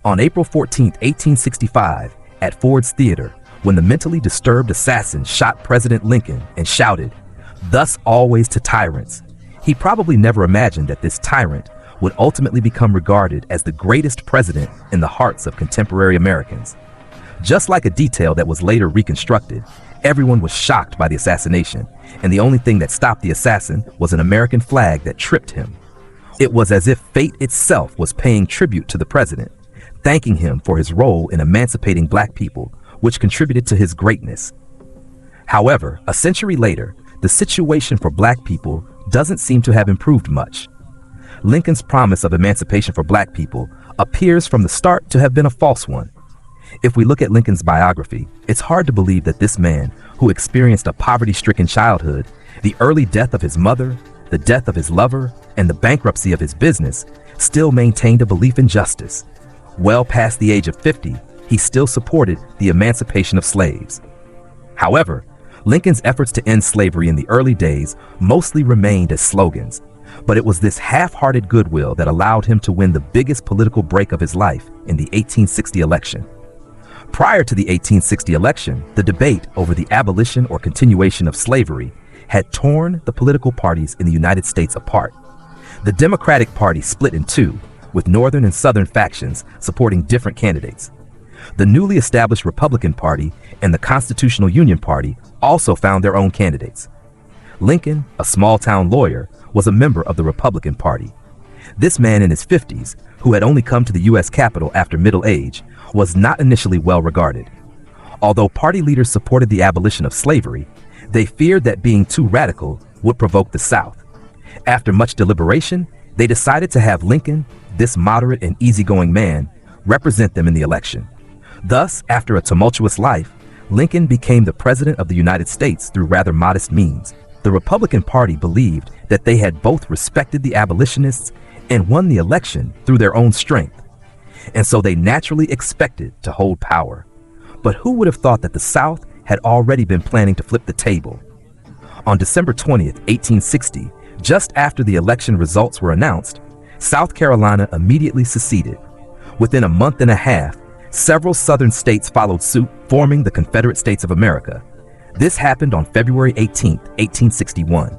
On April 14, 1865, at Ford's Theater, when the mentally disturbed assassin shot President Lincoln and shouted, "Thus always to tyrants," he probably never imagined that this tyrant would ultimately become regarded as the greatest president in the hearts of contemporary Americans. Just like a detail that was later reconstructed, everyone was shocked by the assassination, and the only thing that stopped the assassin was an American flag that tripped him. It was as if fate itself was paying tribute to the president, thanking him for his role in emancipating black people, which contributed to his greatness. However, a century later, the situation for black people doesn't seem to have improved much. Lincoln's promise of emancipation for black people appears from the start to have been a false one. If we look at Lincoln's biography, it's hard to believe that this man, who experienced a poverty-stricken childhood, the early death of his mother, the death of his lover, and the bankruptcy of his business, still maintained a belief in justice. Well past the age of 50, he still supported the emancipation of slaves. However, Lincoln's efforts to end slavery in the early days mostly remained as slogans, but it was this half-hearted goodwill that allowed him to win the biggest political break of his life in the 1860 election. Prior to the 1860 election, the debate over the abolition or continuation of slavery had torn the political parties in the United States apart. The Democratic Party split in two, with Northern and Southern factions supporting different candidates. The newly established Republican Party and the Constitutional Union Party also found their own candidates. Lincoln, a small-town lawyer, was a member of the Republican Party. This man in his 50s, who had only come to the U.S. Capitol after middle age, was not initially well regarded. Although party leaders supported the abolition of slavery, they feared that being too radical would provoke the South. After much deliberation, they decided to have Lincoln, this moderate and easygoing man, represent them in the election. Thus, after a tumultuous life, Lincoln became the President of the United States through rather modest means. The Republican Party believed that they had both respected the abolitionists and won the election through their own strength, and so they naturally expected to hold power. But who would have thought that the South had already been planning to flip the table? On December 20th, 1860, just after the election results were announced, South Carolina immediately seceded. Within a month and a half, several southern states followed suit, forming the Confederate States of America. This happened on February 18, 1861.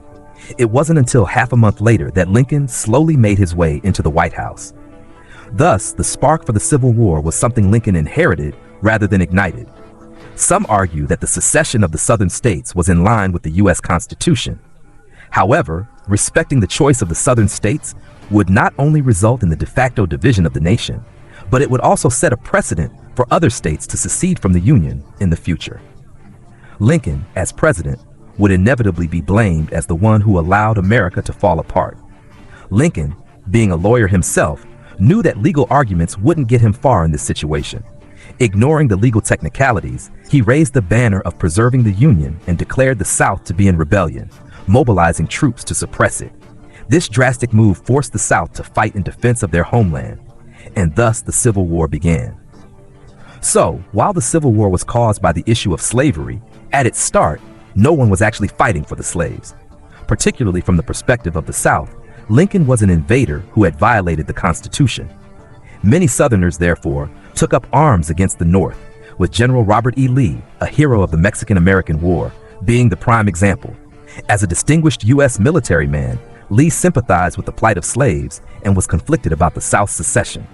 It wasn't until half a month later that Lincoln slowly made his way into the White House. Thus, the spark for the Civil War was something Lincoln inherited rather than ignited. Some argue that the secession of the southern states was in line with the U.S. Constitution. However, respecting the choice of the southern states would not only result in the de facto division of the nation, but it would also set a precedent for other states to secede from the Union in the future. Lincoln, as president, would inevitably be blamed as the one who allowed America to fall apart. Lincoln, being a lawyer himself, knew that legal arguments wouldn't get him far in this situation. Ignoring the legal technicalities, he raised the banner of preserving the Union and declared the South to be in rebellion, mobilizing troops to suppress it. This drastic move forced the South to fight in defense of their homeland, and thus the Civil War began. So, while the Civil War was caused by the issue of slavery, at its start, no one was actually fighting for the slaves. Particularly from the perspective of the South, Lincoln was an invader who had violated the Constitution. Many Southerners, therefore, took up arms against the North, with General Robert E. Lee, a hero of the Mexican-American War, being the prime example. As a distinguished U.S. military man, Lee sympathized with the plight of slaves and was conflicted about the South's secession.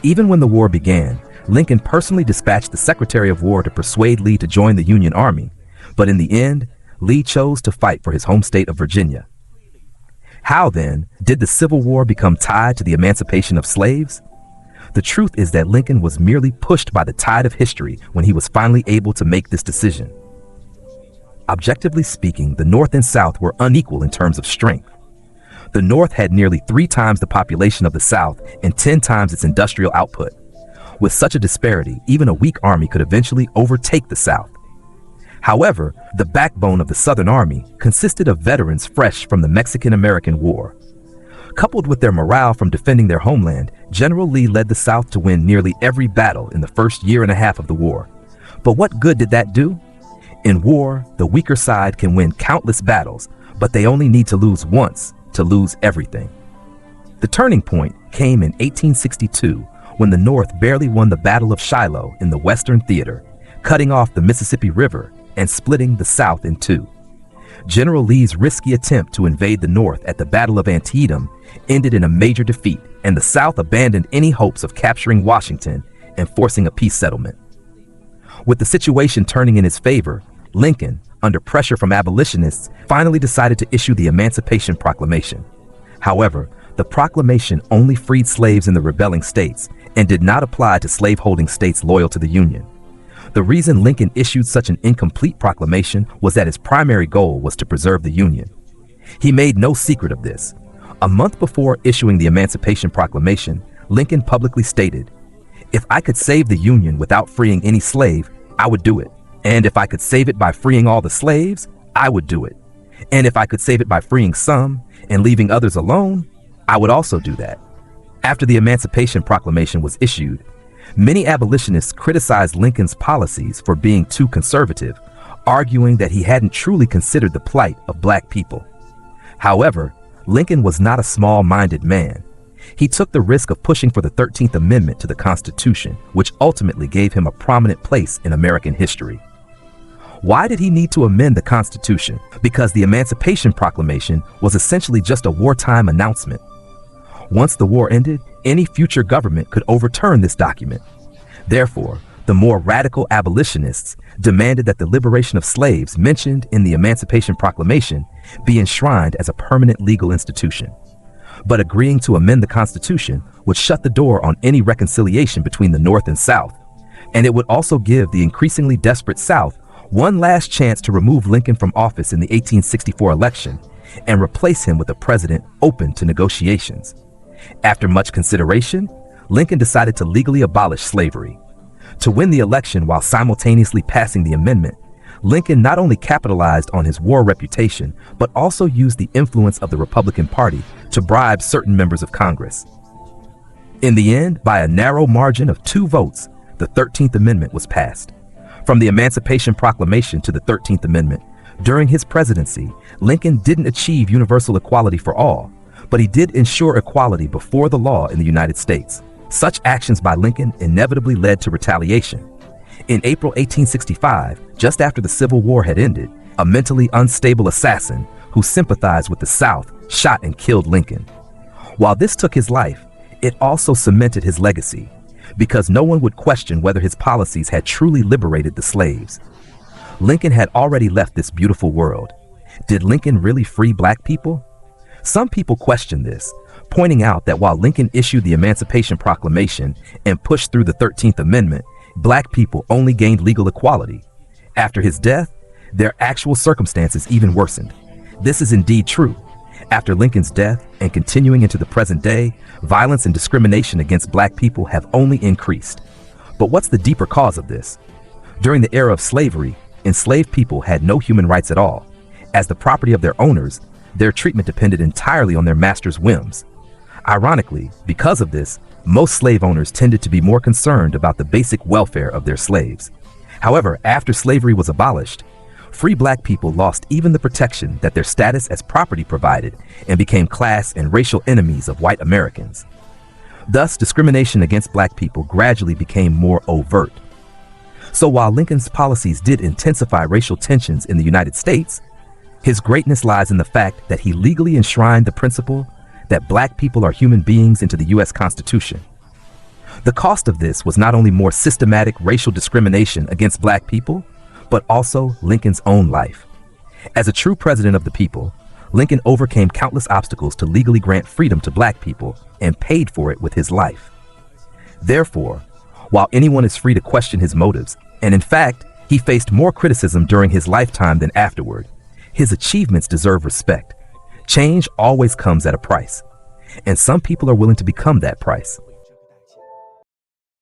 Even when the war began, Lincoln personally dispatched the Secretary of War to persuade Lee to join the Union Army, but in the end, Lee chose to fight for his home state of Virginia. How, then, did the Civil War become tied to the emancipation of slaves? The truth is that Lincoln was merely pushed by the tide of history when he was finally able to make this decision. Objectively speaking, the North and South were unequal in terms of strength. The North had nearly 3 times the population of the South and 10 times its industrial output. With such a disparity, even a weak army could eventually overtake the South. However, the backbone of the Southern Army consisted of veterans fresh from the Mexican-American War. Coupled with their morale from defending their homeland, General Lee led the South to win nearly every battle in the first year and a half of the war. But what good did that do? In war, the weaker side can win countless battles, but they only need to lose once to lose everything. The turning point came in 1862, when the North barely won the Battle of Shiloh in the Western Theater, cutting off the Mississippi River and splitting the South in two. General Lee's risky attempt to invade the North at the Battle of Antietam ended in a major defeat, and the South abandoned any hopes of capturing Washington and forcing a peace settlement. With the situation turning in his favor, Lincoln, under pressure from abolitionists, finally decided to issue the Emancipation Proclamation. However, the proclamation only freed slaves in the rebelling states and did not apply to slaveholding states loyal to the Union. The reason Lincoln issued such an incomplete proclamation was that his primary goal was to preserve the Union. He made no secret of this. A month before issuing the Emancipation Proclamation, Lincoln publicly stated, "If I could save the Union without freeing any slave, I would do it. And if I could save it by freeing all the slaves, I would do it. And if I could save it by freeing some and leaving others alone, I would also do that." After the Emancipation Proclamation was issued, many abolitionists criticized Lincoln's policies for being too conservative, arguing that he hadn't truly considered the plight of black people. However, Lincoln was not a small-minded man. He took the risk of pushing for the 13th Amendment to the Constitution, which ultimately gave him a prominent place in American history. Why did he need to amend the Constitution? Because the Emancipation Proclamation was essentially just a wartime announcement. Once the war ended, any future government could overturn this document. Therefore, the more radical abolitionists demanded that the liberation of slaves mentioned in the Emancipation Proclamation be enshrined as a permanent legal institution. But agreeing to amend the Constitution would shut the door on any reconciliation between the North and South, and it would also give the increasingly desperate South one last chance to remove Lincoln from office in the 1864 election and replace him with a president open to negotiations. After much consideration, Lincoln decided to legally abolish slavery. To win the election while simultaneously passing the amendment, Lincoln not only capitalized on his war reputation, but also used the influence of the Republican Party to bribe certain members of Congress. In the end, by a narrow margin of 2 votes, the 13th Amendment was passed. From the Emancipation Proclamation to the 13th Amendment, during his presidency, Lincoln didn't achieve universal equality for all, but he did ensure equality before the law in the United States. Such actions by Lincoln inevitably led to retaliation. In April 1865, just after the Civil War had ended, a mentally unstable assassin who sympathized with the South shot and killed Lincoln. While this took his life, it also cemented his legacy, because no one would question whether his policies had truly liberated the slaves. Lincoln had already left this beautiful world. Did Lincoln really free black people? Some people question this, pointing out that while Lincoln issued the Emancipation Proclamation and pushed through the 13th Amendment, black people only gained legal equality. After his death, their actual circumstances even worsened. This is indeed true. After Lincoln's death and continuing into the present day, violence and discrimination against black people have only increased. But what's the deeper cause of this? During the era of slavery, enslaved people had no human rights at all. As the property of their owners, their treatment depended entirely on their master's whims. Ironically, because of this, most slave owners tended to be more concerned about the basic welfare of their slaves. However, after slavery was abolished, free black people lost even the protection that their status as property provided and became class and racial enemies of white Americans. Thus, discrimination against black people gradually became more overt. So while Lincoln's policies did intensify racial tensions in the United States, his greatness lies in the fact that he legally enshrined the principle that black people are human beings into the U.S. Constitution. The cost of this was not only more systematic racial discrimination against black people, but also Lincoln's own life. As a true president of the people, Lincoln overcame countless obstacles to legally grant freedom to black people and paid for it with his life. Therefore, while anyone is free to question his motives, and in fact, he faced more criticism during his lifetime than afterward, his achievements deserve respect. Change always comes at a price, and some people are willing to become that price.